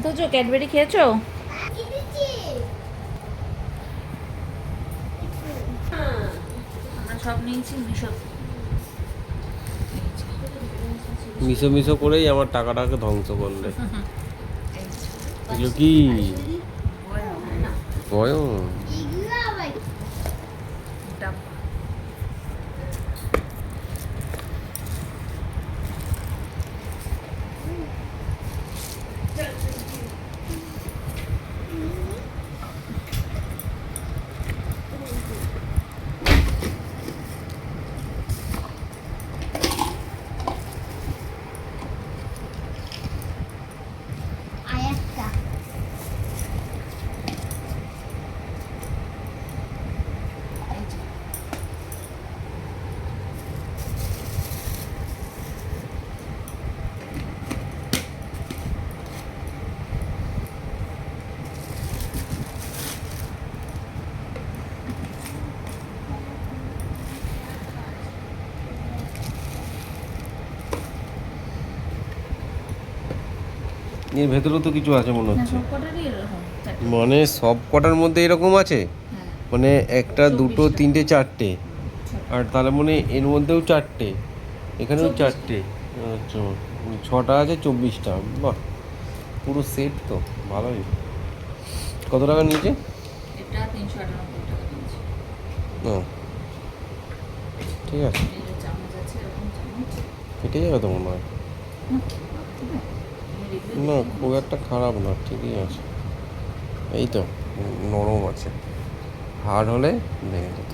অথচ ক্যাডবেরি খেয়েছো? আমরা সব নিয়েছি মিশো। মিশো মিশো করেই আমার টাকাটাকে ধ্বংস করলে। এগুলো কি বয়ম? এর ভেতরেও তো কিছু আছে মনে হচ্ছে। মানে সব কটার মধ্যে এরকম আছে? মানে একটা, দুটো, তিনটে, চারটে, আর তাহলে মানে এর মধ্যেও চারটে, এখানেও চারটে। আচ্ছা, 6টা আছে, 24টা। বাহ, পুরো সেট তো ভালোই। কত টাকা নিয়েছে? এটা 398 টাকা নিয়েছে। ও ঠিক আছে, এই যে চামচ আছে, এরকম চামচ। কেটে যাবে তো মনে হয়। না, খুব একটা খারাপ না, ঠিকই আছে। এই তো নরম আছে, হার্ড হলে ভেঙে যেত।